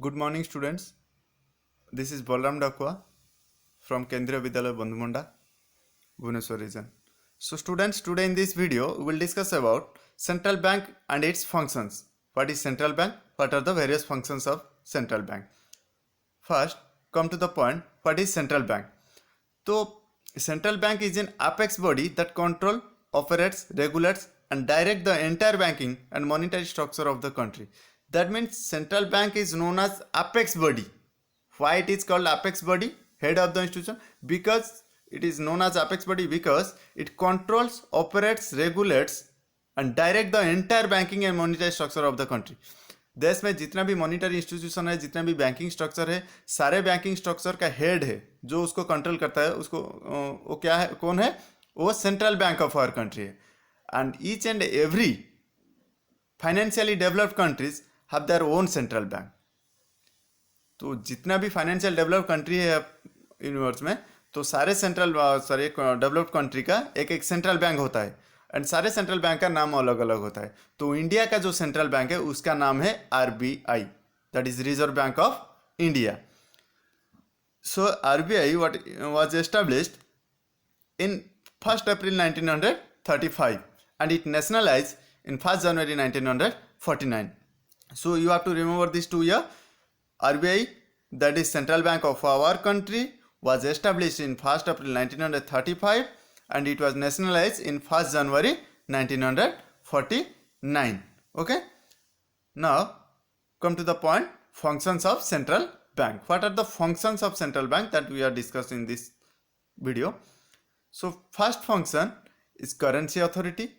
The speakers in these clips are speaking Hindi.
Good morning, students. This is Balram Dakwa from Kendriya Vidyalaya Bandhumonda, Bhubaneswar region. So, students, today in this video, we will discuss about central bank and its functions. What is central bank? What are the various functions of central bank? First, come to the point. What is central bank? So, central bank is an apex body that control, operates, regulates, and direct the entire banking and monetary structure of the country. That means central bank is known as apex body. Why it is called apex body, head of the institution? Because it is known as apex body because it controls, operates, regulates and direct the entire banking and monetary structure of the country. देश में जितना भी मॉनिटरी इंस्टीट्यूशन है, जितना भी बैंकिंग स्ट्रक्चर है, सारे बैंकिंग स्ट्रक्चर का हेड है जो उसको कंट्रोल करता है, उसको वो क्या है, कौन है? वो central bank of our country है. And each and every financially developed countries have their own central bank. तो जितना भी फाइनेंशियल डेवलप्ड कंट्री है यूनिवर्स में, तो सारे डेवलप्ड कंट्री का एक एक सेंट्रल बैंक होता है एंड सारे सेंट्रल बैंक का नाम अलग अलग होता है. तो इंडिया का जो सेंट्रल बैंक है उसका नाम है RBI, that is reserve bank of India. So RBI was established in 1st April 1935 and it nationalized in 1st January 1949. So you have to remember these 2 years. RBI, that is Central Bank of our country, was established in 1st April 1935 and it was nationalized in 1st January 1949. Okay. Now come to the point, functions of central bank. What are the functions of central bank that we are discussing in this video? So first function is currency authority,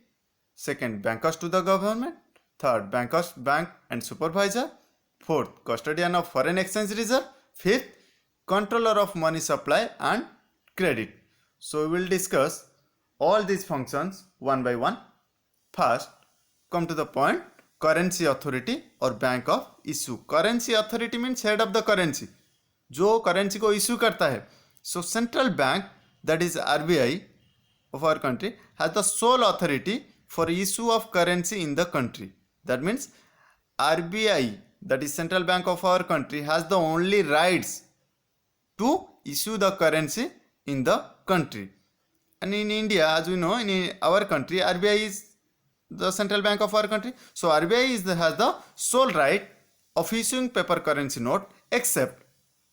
second bankers to the government, third bankers bank and supervisor, fourth custodian of foreign exchange reserve, fifth controller of money supply and credit. So we will discuss all these functions one by one. First, come to the point, currency authority or bank of issue. Currency authority means head of the currency, जो करेंसी को इशू करता है. So central bank, that is RBI of our country, has the sole authority for issue of currency in the country. That means RBI, that is central bank of our country, has the only rights to issue the currency in the country. And in India, as we know, in our country, RBI is the central bank of our country. So RBI has the sole right of issuing paper currency note except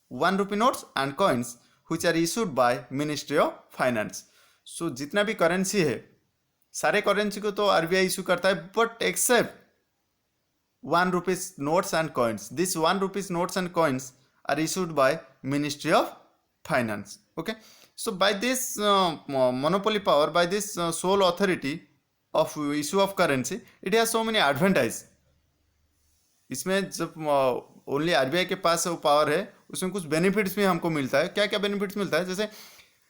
1 rupee notes and coins which are issued by Ministry of Finance. So जितना भी करेंसी है, सारे करेंसी को तो RBI इशू करता है, but except 1 rupees notes and coins. These 1 rupees notes and coins are issued by Ministry of Finance. Okay. So by this monopoly power, by this sole authority of issue of currency, it has so many advantages. इसमें जब ओनली आरबीआई के पास वो पावर है, उसमें कुछ बेनिफिट्स भी हमको मिलता है. क्या क्या बेनिफिट्स मिलता है? जैसे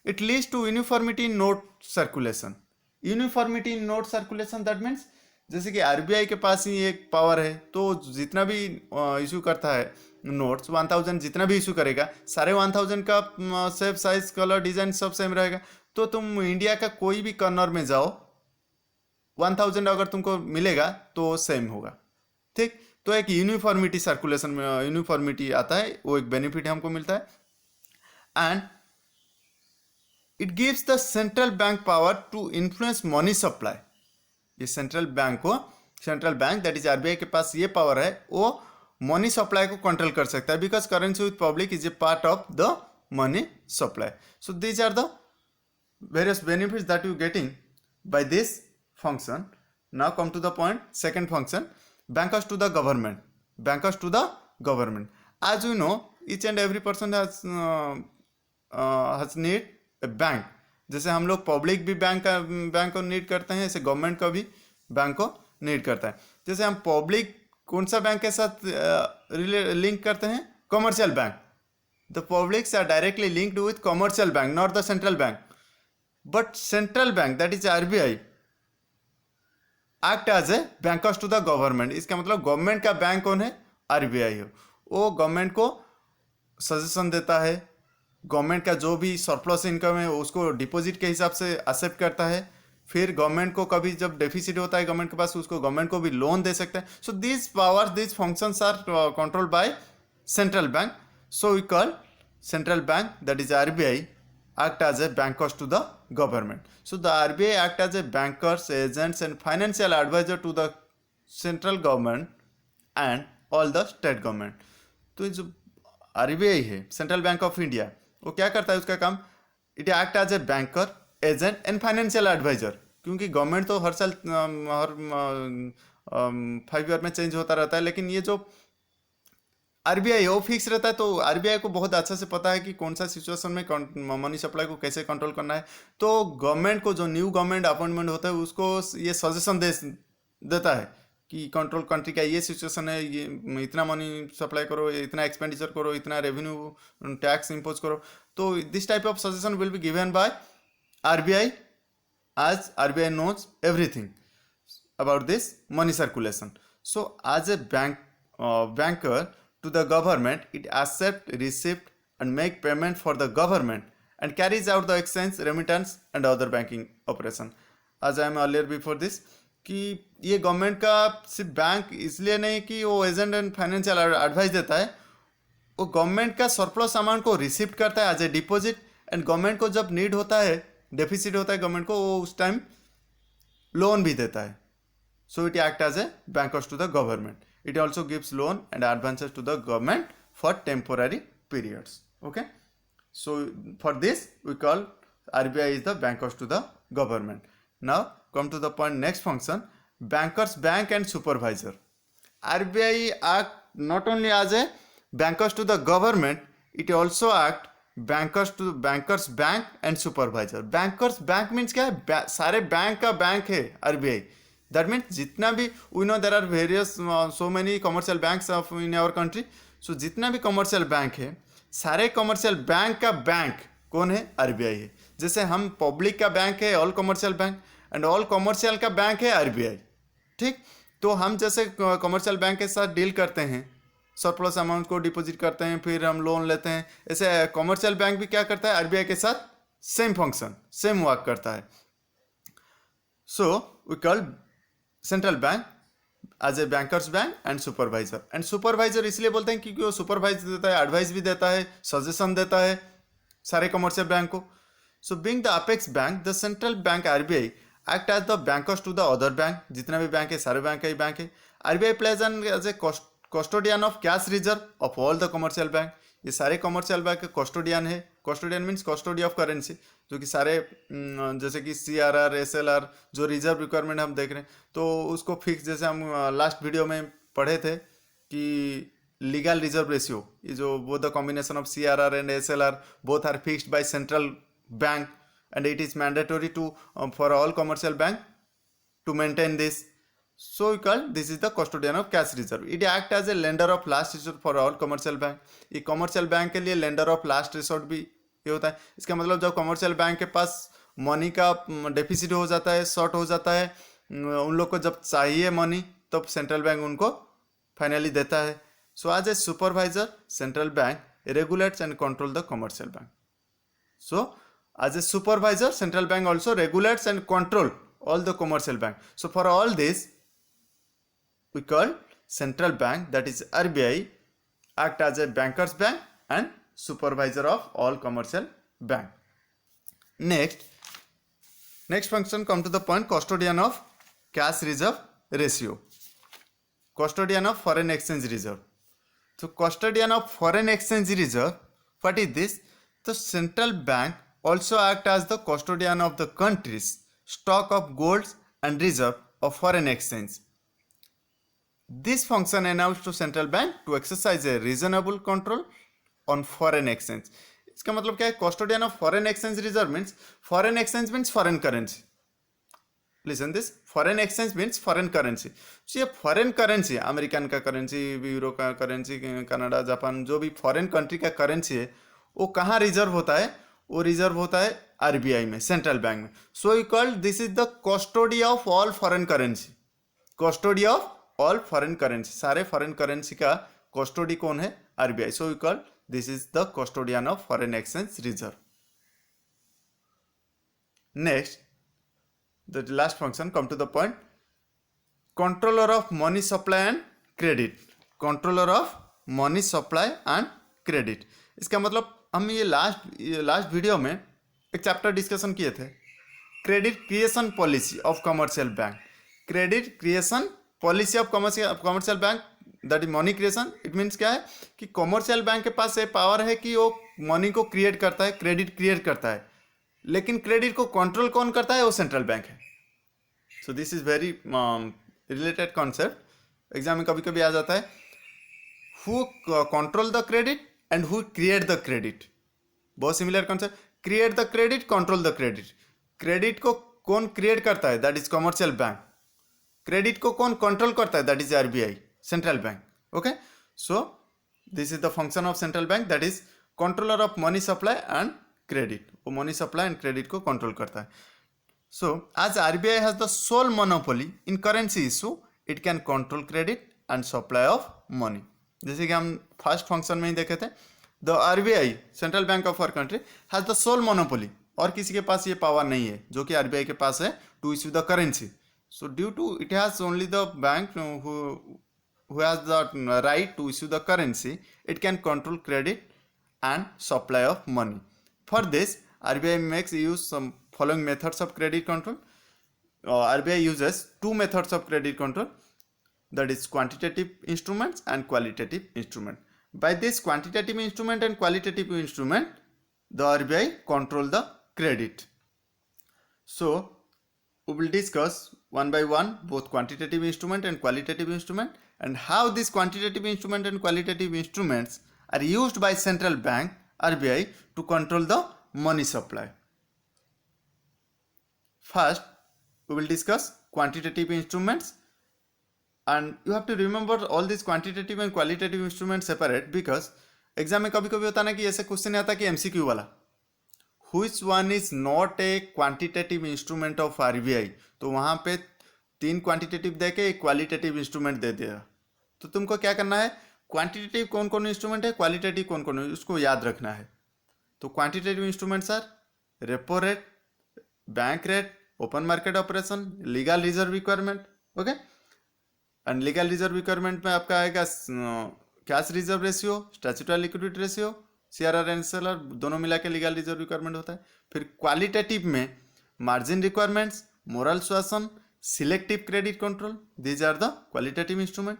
it leads to uniformity in note circulation. Uniformity in note circulation, that means जैसे कि आरबीआई के पास ही एक पावर है, तो जितना भी इशू करता है नोट्स, 1000 जितना भी इशू करेगा, सारे 1000 का शेप, साइज, कलर, डिजाइन सब सेम रहेगा. तो तुम इंडिया का कोई भी कॉर्नर में जाओ, 1000 अगर तुमको मिलेगा तो सेम होगा. ठीक. तो एक यूनिफॉर्मिटी सर्कुलेशन में यूनिफॉर्मिटी आता है, वो एक बेनिफिट हमको मिलता है. And it gives the central bank power to influence money supply. ये central bank that is RBI के पास ये पावर है, वो मनी सप्लाई को कंट्रोल कर सकता है, because currency with public is a part of the money supply. So these are the various benefits that you getting by this function. Now come to the point, second function, bankers to the government. Bankers to the government. As we know, each and every person has need a bank. जैसे हम लोग पब्लिक भी बैंक को नीड करते हैं, ऐसे गवर्नमेंट का भी बैंक को नीड करता है. जैसे हम पब्लिक कौन सा बैंक के साथ लिंक करते हैं? Commercial bank. The publics are directly linked with commercial bank, not the central bank. But central bank, that is RBI, act as a bankers to the government. इसका मतलब गवर्नमेंट का बैंक कौन है? आरबीआई हो. वो गवर्नमेंट को सजेशन देता है, गवर्नमेंट का जो भी सरप्लस इनकम है उसको डिपॉजिट के हिसाब से एक्सेप्ट करता है. फिर गवर्नमेंट को कभी जब डेफिसिट होता है गवर्नमेंट के पास, उसको गवर्नमेंट को भी लोन दे सकता है. So this powers, this functions are controlled by central bank. So we call central bank, that is RBI, act as a bankers to the government. So the RBI act as a bankers, agents and financial advisor to the central government and all the state government. तो ये जो आरबीआई है, सेंट्रल बैंक ऑफ इंडिया, वो क्या करता है, उसका काम, it act as a banker, agent and financial advisor. क्योंकि गवर्नमेंट तो हर साल हर 5 ईयर में चेंज होता रहता है, लेकिन ये जो आरबीआई है वो फिक्स रहता है. तो आरबीआई को बहुत अच्छा से पता है कि कौन सा सिचुएशन में मनी सप्लाई को कैसे कंट्रोल करना है. तो गवर्नमेंट को, जो न्यू गवर्नमेंट अपॉइंटमेंट होता है, उसको ये सजेशन देता है कि कंट्रोल कंट्री का ये सिचुएशन है, ये इतना मनी सप्लाई करो, इतना एक्सपेंडिचर करो, इतना रेवेन्यू टैक्स इम्पोज करो. तो this type of suggestion will be given by RBI, as RBI knows everything about this money circulation. So as a banker to the government, it accept, receive and make payment for the government and carries out the exchange, remittance and other banking operation. As I am earlier before this, कि ये गवर्नमेंट का सिर्फ बैंक इसलिए नहीं कि वो एजेंट एंड फाइनेंशियल एडवाइस देता है, वो गवर्नमेंट का सरप्लस अमाउंट को रिसीव करता है as a deposit, and government को जब नीड होता है, डेफिसिट होता है गवर्नमेंट को, वो उस टाइम लोन भी देता है. So it act as a bankers to the government. It also gives loan and advances to the government for temporary periods. Okay, so for this we call RBI is the bankers to the government. Now come to the point, next function, bankers bank and supervisor. RBI act not only as a bankers to the government, it also act bankers bank and supervisor. bankers bank means क्या है, सारे बैंक का बैंक है RBI. that means जितना भी, we know there are various so many commercial banks of in our country. so जितना भी commercial बैंक है, सारे commercial बैंक का बैंक कौन है, RBI है. जैसे हम पब्लिक का बैंक है all commercial bank, and all commercial का बैंक है आरबीआई. ठीक, तो हम जैसे कमर्शियल बैंक के साथ डील करते हैं, सरप्लस अमाउंट को डिपॉजिट करते हैं, फिर हम लोन लेते हैं, ऐसे कमर्शियल बैंक भी क्या करता है, आरबीआई के साथ सेम फंक्शन, सेम वर्क करता है. So we call central bank as a bankers bank and supervisor. And supervisor इसलिए बोलते हैं क्योंकि वो सुपरवाइज देता है, एडवाइस भी देता है, सजेशन देता है सारे कमर्शियल बैंक को. So being the apex bank, the central bank RBI act as the bankers to the other bank. जितना भी बैंक है, सारे बैंक का ही बैंक है. RBI plays as a custodian of cash reserve of all the commercial bank. ये सारे कमर्शियल बैंक के कस्टोडियन है. कस्टोडियन मीन्स कस्टोडी ऑफ करेंसी, जो कि सारे जैसे कि CRR, SLR जो रिजर्व रिक्वायरमेंट हम देख रहे हैं, तो उसको फिक्स, जैसे हम लास्ट वीडियो में पढ़े थे कि लीगल रिजर्व रेशियो, ये जो वो the combination of CRR and SLR both are fixed by central bank, and it is mandatory to for all commercial bank to maintain this. So we call this is the custodian of cash reserve. It act as a lender of last resort for all commercial bank. ये commercial bank के लिए lender of last resort भी ये होता है. इसका मतलब जब commercial bank के पास मनी का डेफिसिट हो जाता है, शॉर्ट हो जाता है, उन लोग को जब चाहिए मनी, तब सेंट्रल बैंक उनको फाइनली देता है. So as a supervisor, central bank regulates and control the commercial bank. So as a supervisor, central bank also regulates and control all the commercial bank. So for all this we call central bank, that is RBI, act as a bankers bank and supervisor of all commercial bank. Next function, come to the point, custodian of cash reserve ratio, custodian of foreign exchange reserve. So custodian of foreign exchange reserve, what is this? The central bank also act as the custodian of the country's stock of gold and reserve of foreign exchange. This function enables to central bank to exercise a reasonable control on foreign exchange. इसका मतलब क्या है, custodian of foreign exchange reserve means foreign currency. Listen this, foreign exchange means foreign currency. So ये foreign currency, अमेरिकन का करेंसी, यूरो का करेंसी, कनाडा, जापान, जो भी फॉरेन कंट्री का करेंसी है, वो कहाँ रिजर्व होता है, वो रिजर्व होता है आरबीआई में, सेंट्रल बैंक में. So you call this is the custody of all foreign currency. Custody of all foreign currency, सारे फॉरेन करेंसी का कस्टोडी कौन है, RBI. So you call this is the custodian of foreign exchange reserve. Next, the last function, come to the point, controller of money supply and credit. Controller of money supply and credit. इसका मतलब हम ये लास्ट वीडियो में एक चैप्टर डिस्कशन किए थे, credit creation policy of commercial bank. Credit creation policy of commercial bank, that is money creation. It means क्या है कि कमर्शियल बैंक के पास ये पावर है कि वो मनी को क्रिएट करता है, क्रेडिट क्रिएट करता है, लेकिन क्रेडिट को कंट्रोल कौन करता है? वो सेंट्रल बैंक है। So this is very related concept, exam में कभी कभी आ जाता है। Who control the credit and who create the credit, बहुत similar concept. Create the credit, control the credit. Credit को कौन क्रिएट करता है? That is commercial bank. Credit को कौन कंट्रोल करता है? That is RBI, central bank. Okay, so this is the function of central bank, that is controller of money supply and credit. वो मनी सप्लाई एंड क्रेडिट को कंट्रोल करता है। So as RBI has the sole monopoly in currency issue, it can control credit and supply of money. जैसे कि हम फर्स्ट फंक्शन में ही देखे थे, the RBI central bank of our country has the sole monopoly, और किसी के पास ये पावर नहीं है जो कि आरबीआई के पास है, to issue the currency. So due to it has only the bank who has the right to issue the currency, it can control credit and supply of money. For this, RBI makes use some following methods of credit control. RBI uses two methods of credit control, that is quantitative instruments and qualitative instrument. By this quantitative instrument and qualitative instrument, the RBI control the credit. So we will discuss one by one both quantitative instrument and qualitative instrument, and how these quantitative instrument and qualitative instruments are used by central bank RBI to control the money supply. First, we will discuss quantitative instruments, and you have to remember all these quantitative and qualitative instruments separate, because exam में कभी कभी होता ना कि ऐसे क्वेश्चन आता है कि एमसीक्यू वाला, which one is not a quantitative instrument of RBI, तो वहाँ पे 3 क्वांटिटेटिव दे के एक क्वालिटेटिव इंस्ट्रूमेंट दे दिया। तो तुमको क्या करना है, क्वांटिटेटिव कौन कौन इंस्ट्रूमेंट है, क्वालिटेटिव कौन कौन है, उसको याद रखना है। तो quantitative instruments are repo rate, bank rate, open market operation, legal reserve requirement. Okay, and legal reserve requirement में आपका आएगा cash reserve ratio, statutory liquidity ratio, CRR and SLR दोनों मिला के लीगल रिजर्व रिक्वायरमेंट होता है। फिर क्वालिटेटिव में margin requirements, moral suasion, selective credit control, these are the qualitative instrument.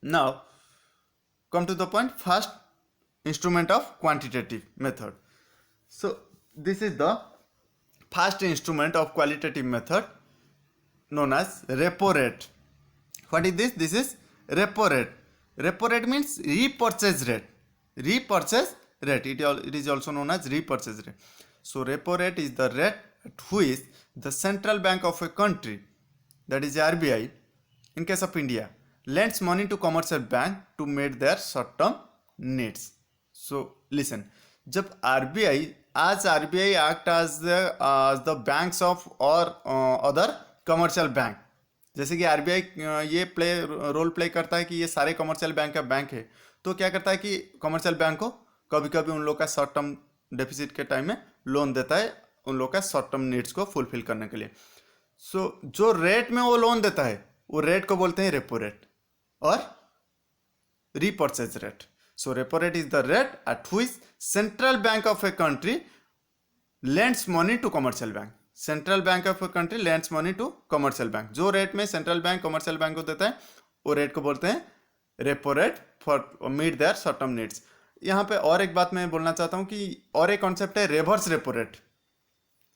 Now come to the point, first instrument of quantitative method. So this is the first instrument of qualitative method known as repo rate. What is this? This is repo rate. Repo rate means repurchase rate. Repurchase rate. It is also known as repurchase rate. So repo rate is the rate at which the central bank of a country, that is RBI, in case of India, lends money to commercial bank to meet their short-term needs. So listen, जब RBI act as the banks of or other commercial bank, जैसे कि आरबीआई ये रोल प्ले करता है कि ये सारे कमर्शियल बैंक का बैंक है, तो क्या करता है कि कमर्शियल बैंक को कभी कभी उन लोग का शॉर्ट टर्म डेफिसिट के टाइम में लोन देता है, उन लोग का शॉर्ट टर्म नीड्स को फुलफिल करने के लिए। सो जो रेट में वो लोन देता है वो रेट को बोलते हैं रेपो रेट और repurchase rate. So repo rate is the rate at which central bank of a country lends money to commercial bank. Central bank of country lends money to commercial bank. जो रेट में सेंट्रल बैंक कमर्शियल बैंक को देता है वो रेट को बोलते हैं repo rate for meet their short term needs. यहाँ पे और एक बात मैं बोलना चाहता हूँ कि और एक कॉन्सेप्ट है रिवर्स रेपो रेट।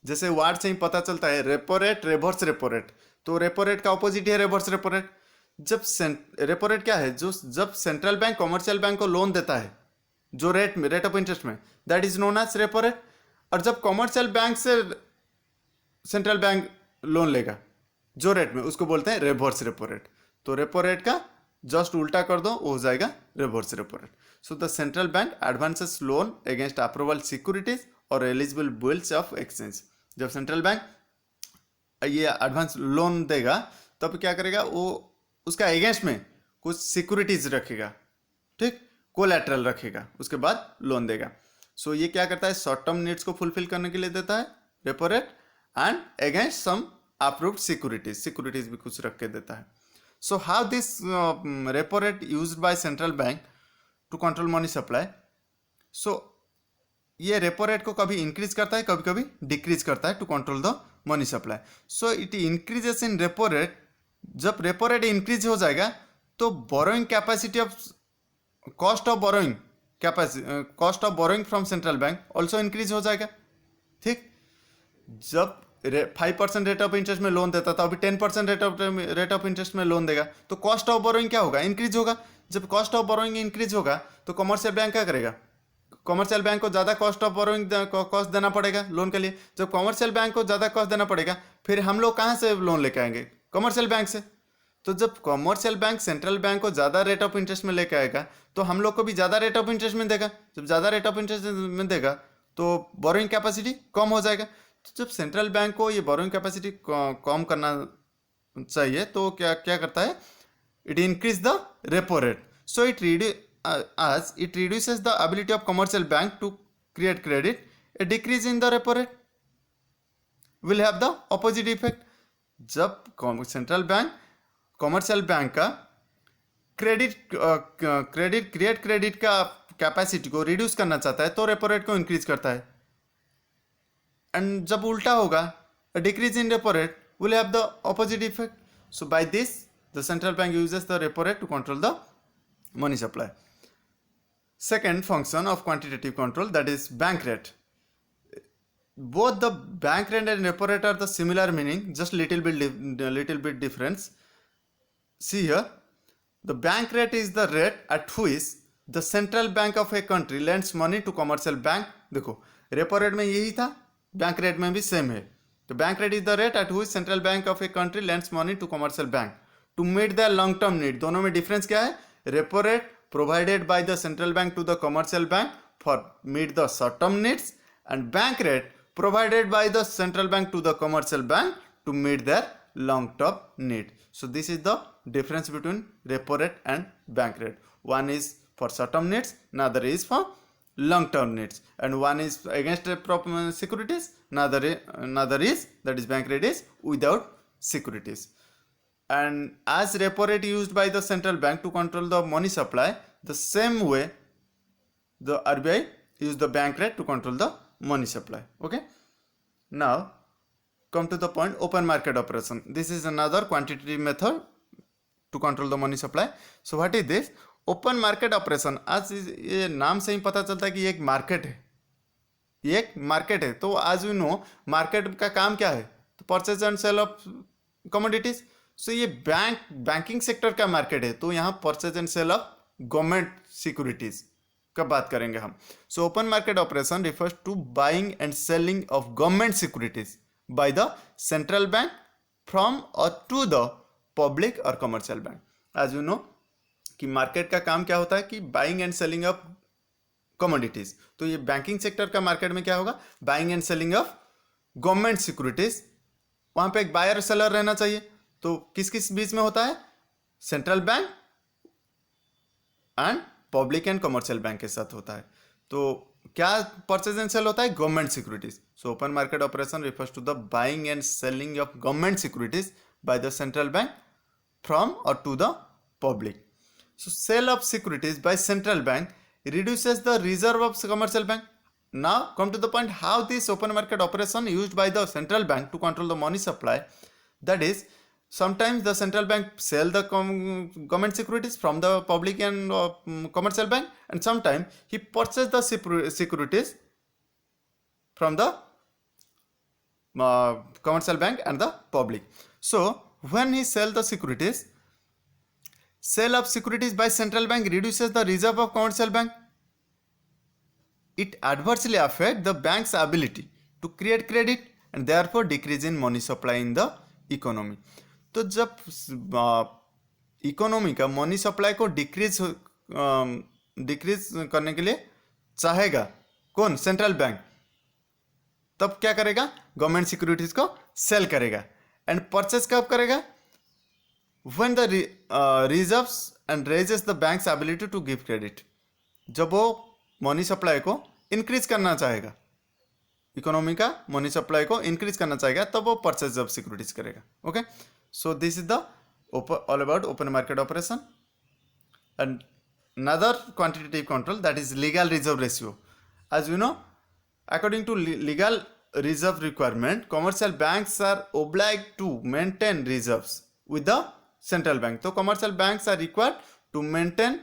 जैसे वर्ड से ही पता चलता है repo rate, reverse repo rate, तो रेपो रेट का ऑपोजिट है रिवर्स रेपो रेट। जब रेपो रेट क्या है, जब सेंट्रल बैंक कमर्शियल बैंक को लोन देता है जो रेट ऑफ इंटरेस्ट में, that is known as repo rate. और जब कमर्शियल बैंक से सेंट्रल बैंक लोन लेगा जो रेट में, उसको बोलते हैं रिवर्स रेपो रेट। तो रेपो रेट का जस्ट उल्टा कर दो, वो हो जाएगा reverse repo rate. So the central bank advances loan against approval securities और एलिजिबल बिल्स ऑफ एक्सचेंज। जब सेंट्रल बैंक ये एडवांस लोन देगा तब क्या करेगा, वो उसका अगेंस्ट में कुछ सिक्योरिटीज रखेगा, ठीक, कोलैटरल रखेगा, उसके बाद लोन देगा। सो ये क्या करता है, शॉर्ट टर्म नीड्स को फुलफिल करने के लिए देता है repo rate, and against some approved securities भी कुछ रख के देता है। So how this repo rate used by central bank to control money supply. So ये रेपो रेट को कभी इंक्रीज करता है, कभी कभी डिक्रीज करता है to control the money supply. So it increases in repo rate. जब रेपो रेट इंक्रीज हो जाएगा तो borrowing capacity of cost of borrowing cost of borrowing from central bank also increase हो जाएगा। ठीक, जब 5% रेट ऑफ इंटरेस्ट में लोन देता था, अभी 10% रेट ऑफ इंटरेस्ट में लोन देगा, तो कॉस्ट ऑफ बोरोइंग क्या होगा? इंक्रीज होगा। जब कॉस्ट ऑफ बोरोइंग इंक्रीज होगा तो कमर्शियल बैंक क्या करेगा? कमर्शियल बैंक को ज़्यादा कॉस्ट ऑफ बोरोइंग कॉस्ट देना पड़ेगा लोन के लिए। जब कमर्शियल बैंक को ज़्यादा कॉस्ट देना पड़ेगा, फिर हम लोग कहाँ से लोन लेके आएंगे? कमर्शियल बैंक से। तो जब कमर्शियल बैंक सेंट्रल बैंक को ज़्यादा रेट ऑफ इंटरेस्ट में लेके आएगा तो हम लोग को भी ज़्यादा रेट ऑफ इंटरेस्ट में देगा। जब ज़्यादा रेट ऑफ इंटरेस्ट में देगा तो बोरोइंग कैपेसिटी कम हो जाएगा। तो जब सेंट्रल बैंक को ये बोरोइंग कैपेसिटी कम करना चाहिए तो क्या क्या करता है? It increase the repo rate. So as it reduces the ability of commercial bank to create credit, a decrease in the repo rate will have the opposite effect. जब सेंट्रल बैंक कमर्शियल बैंक का क्रेडिट का कैपेसिटी को रिड्यूस करना चाहता है तो रेपो रेट को इंक्रीज करता है। एंड जब उल्टा होगा, decrease in repo rate will have the opposite effect. So by this the central bank uses the repo rate to control the money supply. Second function of quantitative control, that is bank rate. Both the bank rate and repo rate are the similar meaning, just little bit difference. See here, the bank rate is the rate at which the central bank of a country lends money to commercial bank. देखो repo rate में यही था, bank rate में भी same है। तो bank rate is the rate at which central bank of a country lends money to commercial bank to meet their long term need. दोनों में difference क्या है? Repo rate provided by the central bank to the commercial bank for meet the short term needs, and bank rate provided by the central bank to the commercial bank to meet their long term need. So this is the difference between repo rate and bank rate. One is for short term needs, another is for long term needs, and one is against securities, another is, that is bank rate, is without securities. And as repo rate used by the central bank to control the money supply, the same way the RBI use the bank rate to control the money supply. Okay, now come to the point, open market operation. This is another quantitative method to control the money supply. So what is this? Open market operation. आज ये नाम से ही पता चलता है कि ये एक मार्केट है, ये एक मार्केट है। तो आज यू नो मार्केट का काम क्या है? तो purchase and sale of commodities. So ये बैंकिंग सेक्टर का मार्केट है, तो यहाँ purchase and sale of government securities का बात करेंगे हम। So open market operation refers to buying and selling of government securities by the central bank from or to the public or commercial bank. आज यू नो कि मार्केट का काम क्या होता है कि buying and selling of commodities. तो ये बैंकिंग सेक्टर का मार्केट में क्या होगा? Buying and selling of government securities. वहां पे एक बायर और सेलर रहना चाहिए। तो किस किस बीच में होता है? Central bank and public and commercial bank के साथ होता है। तो क्या परचेज एंड सेल होता है? Government securities. So open market operation refers to the buying and selling of government securities by the central bank from or to the public. So sale of securities by central bank reduces the reserve of commercial bank. Now come to the point how this open market operation used by the central bank to control the money supply. That is, sometimes the central bank sell the government securities from the public and commercial bank, and sometimes he purchase the securities from the commercial bank and the public. So when he sell the securities, sale of securities by central bank reduces the reserve of commercial bank. It adversely affects the bank's ability to create credit and therefore decrease in money supply in the economy. तो जब इकोनॉमी का मनी सप्लाई को डिक्रीज करने के लिए चाहेगा कौन? Central bank. तब क्या करेगा? गवर्नमेंट सिक्योरिटीज को सेल करेगा। एंड परचेज कब करेगा? When the reserves and raises the bank's ability to give credit. जब वो मनी सप्लाई को इंक्रीज करना चाहेगा, इकोनॉमी का मनी सप्लाई को इंक्रीज करना चाहेगा, तब वो परचेज ऑफ सिक्योरिटीज करेगा। Okay, so this is the all about open market operation. And another quantitative control, that is legal reserve ratio. As you know, according to legal reserve requirement, commercial banks are obliged to maintain reserves with the central bank. So commercial banks are required to maintain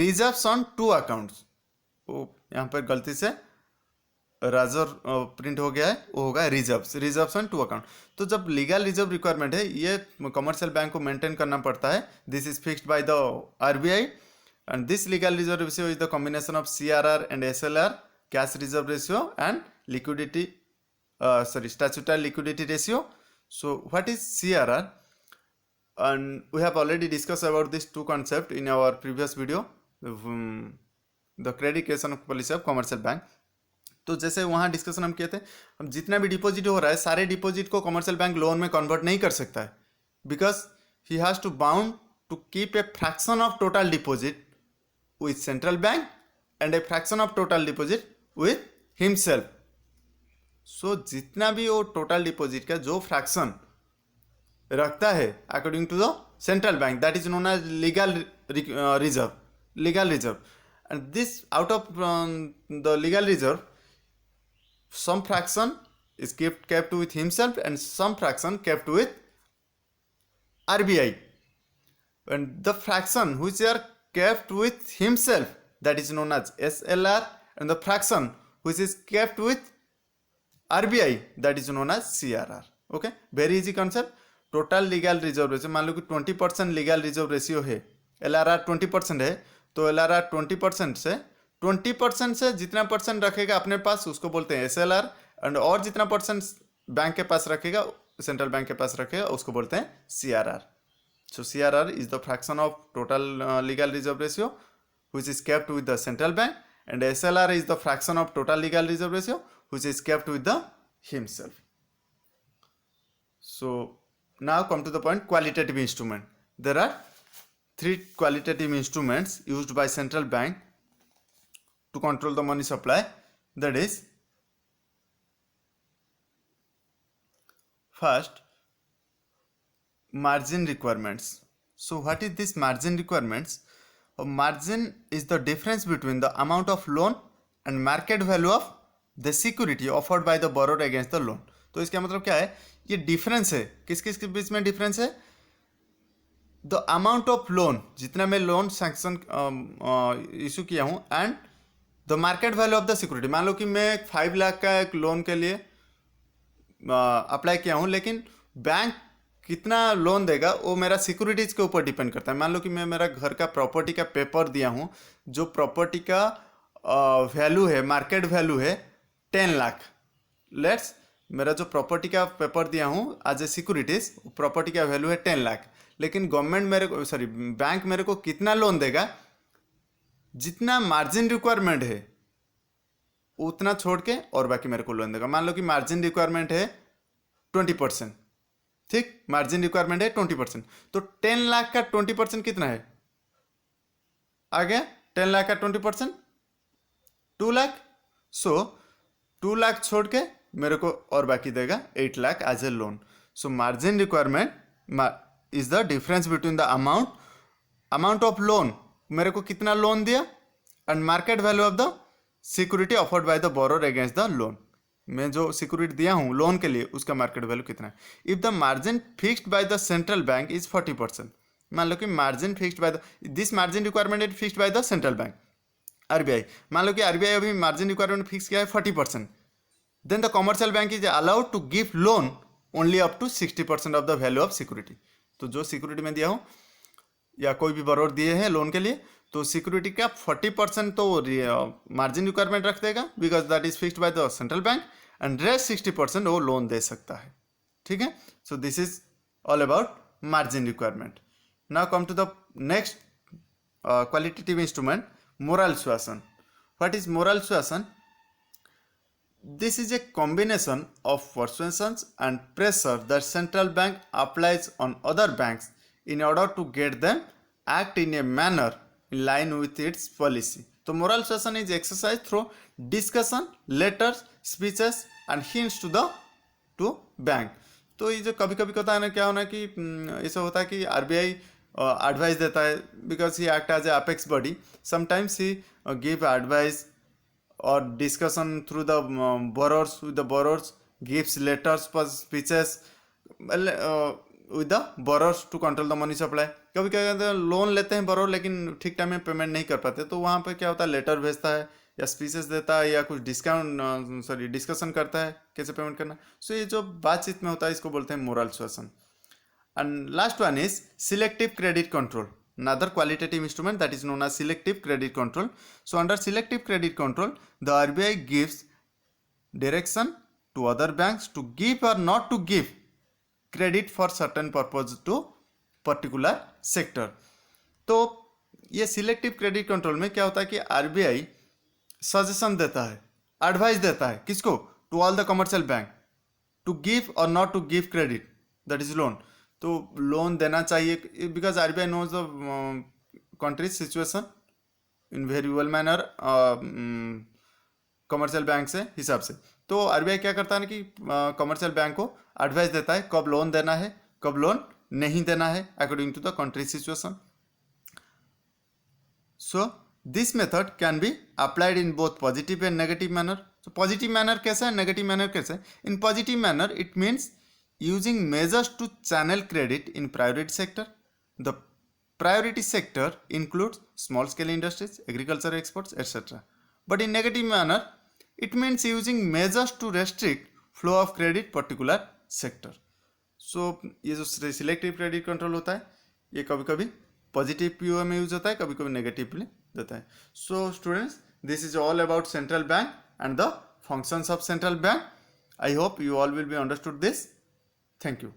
reserves on two accounts. तो यहाँ पर गलती से राजर प्रिंट हो गया है, वो होगा रिजर्व्स ऑन टू अकाउंट. तो जब लीगल रिजर्व रिक्वायरमेंट है, ये कमर्शियल बैंक को मेंटेन करना पड़ता है. This is fixed by the RBI and this legal reserve ratio is the combination of CRR and SLR, cash reserve ratio and liquidity statutory liquidity ratio. So what is CRR? And we have already discussed about these two concepts in our previous video, the credit creation policy of commercial bank. तो जैसे वहाँ डिस्कशन हम किए थे, हम जितना भी डिपॉजिट हो रहा है सारे डिपॉजिट को कमर्शियल बैंक लोन में कन्वर्ट नहीं कर सकता है, because he has to bound to keep a fraction of total deposit with central bank and a fraction of total deposit with himself. So जितना भी वो टोटल डिपॉजिट का जो फ्रैक्शन रखता है according to the central bank, that is known as legal reserve. And this out of the legal reserve, some fraction is kept with himself and some fraction kept with RBI. And the fraction which are kept with himself, that is known as SLR, and the fraction which is kept with RBI, that is known as CRR. Okay, very easy concept. Total legal reserve ratio, मान लो कि 20% लीगल रिजर्व रेशियो है, LRR 20% है, तो LRR 20% से जितना परसेंट रखेगा अपने पास उसको बोलते हैं SLR, एंड और जितना परसेंट बैंक के पास रखेगा, सेंट्रल बैंक के पास रखेगा, उसको बोलते हैं CRR. So CRR is the fraction of total legal reserve ratio which is kept with the central bank, and SLR is the fraction of total legal reserve ratio which is kept with the himself. So now come to the point, qualitative instrument. There are three qualitative instruments used by central bank to control the money supply. That is, first, margin requirements. So what is this margin requirements? A margin is the difference between the amount of loan and market value of the security offered by the borrower against the loan. तो इसका मतलब क्या है? ये डिफरेंस है, किस किस के बीच में डिफरेंस है? द अमाउंट ऑफ लोन, जितना मैं लोन सैंक्शन इशू किया हूँ, and the market value of the security. मान लो कि मैं 5 लाख का एक लोन के लिए अप्लाई किया हूँ, लेकिन बैंक कितना लोन देगा वो मेरा सिक्योरिटीज़ के ऊपर डिपेंड करता है. मान लो कि मैं मेरा घर का प्रॉपर्टी का पेपर दिया हूँ, जो प्रॉपर्टी का वैल्यू है, मार्केट वैल्यू है 10 लाख. लेट्स, मेरा जो प्रॉपर्टी का पेपर दिया हूँ एज ए सिक्योरिटीज, प्रॉपर्टी का वैल्यू है 10 लाख, लेकिन गवर्नमेंट मेरे को बैंक मेरे को कितना लोन देगा? जितना मार्जिन रिक्वायरमेंट है उतना छोड़ के और बाकी मेरे को लोन देगा. मान लो कि मार्जिन रिक्वायरमेंट है 20%, ठीक, मार्जिन रिक्वायरमेंट है 20%, तो 10 लाख का 20% कितना है? आ गया 10 लाख का 20%, 2 लाख. सो 2 लाख छोड़ के मेरे को और बाकी देगा 8 lakh as a loan. So margin requirement is the difference between the amount of loan, मेरे को कितना लोन दिया, and market value of the security offered by the borrower against the loan. मैं जो सिक्योरिटी दिया हूँ लोन के लिए उसका मार्केट वैल्यू कितना है. If the margin fixed by the central bank is 40%, मान लो कि margin fixed by the this margin requirement is fixed by the central bank RBI. मान लो कि RBI अभी मार्जिन रिक्वायरमेंट फिक्स किया है 40%, then the commercial bank is allowed to give loan only up to 60% of the value of security. तो जो सिक्योरिटी में दिया हूँ या कोई भी बरोर दिए हैं लोन के लिए, तो सिक्योरिटी का 40% तो मार्जिन रिक्वायरमेंट रख देगा, because that is fixed by the central bank, and rest 60% वो लोन दे सकता है. ठीक है, so this is all about margin requirement. Now come to the next qualitative instrument, moral suasion. What is moral suasion? This is a combination of persuasions and pressure that central bank applies on other banks in order to get them act in a manner in line with its policy. So moral suasion is exercised through discussion, letters, speeches and hints to bank. तो ये जो कभी कभी होता है ना, क्या होना कि ऐसा होता है कि RBI एडवाइस देता है, because he act as a apex body. Sometimes he give advice or discussion through the borrowers, with the borrowers, gives letters for speeches with the borrowers to control the money supply. कभी क्या कहते हैं, लोन लेते हैं borrower लेकिन ठीक टाइम में पेमेंट नहीं कर पाते, तो वहाँ पे क्या होता है, लेटर भेजता है या स्पीचेस देता है या कुछ डिस्कशन करता है कैसे पेमेंट करना. सो ये जो बातचीत में होता है इसको बोलते हैं moral सुएसन. And last one is selective credit control, another qualitative instrument that is known as selective credit control. So under selective credit control, the RBI gives direction to other banks to give or not to give credit for certain purpose to particular sector. तो ये सिलेक्टिव क्रेडिट कंट्रोल में क्या होता है कि आरबीआई सजेशन देता है, एडवाइस देता है किसको, to all the commercial bank, to give or not to give credit, that is loan. तो लोन देना चाहिए, because RBI knows the country's situation in very well manner commercial bank से हिसाब से. तो आरबीआई क्या करता है कि कमर्शियल बैंक को एडवाइस देता है कब लोन देना है, कब लोन नहीं देना है, according to the country situation. So this method can be applied in both positive and negative manner. तो पॉजिटिव मैनर कैसा है, नेगेटिव मैनर कैसा है. In positive manner it means using measures to channel credit in priority sector. The priority sector includes small scale industries, agriculture exports, etc. But in negative manner, it means using measures to restrict flow of credit particular sector. So ये जो selective credit control होता है ये कभी कभी पॉजिटिव पीओ में यूज होता है, कभी कभी नेगेटिवली देता है. So students, this is all about central bank and the functions of central bank. I hope you all will be understood this. Thank you.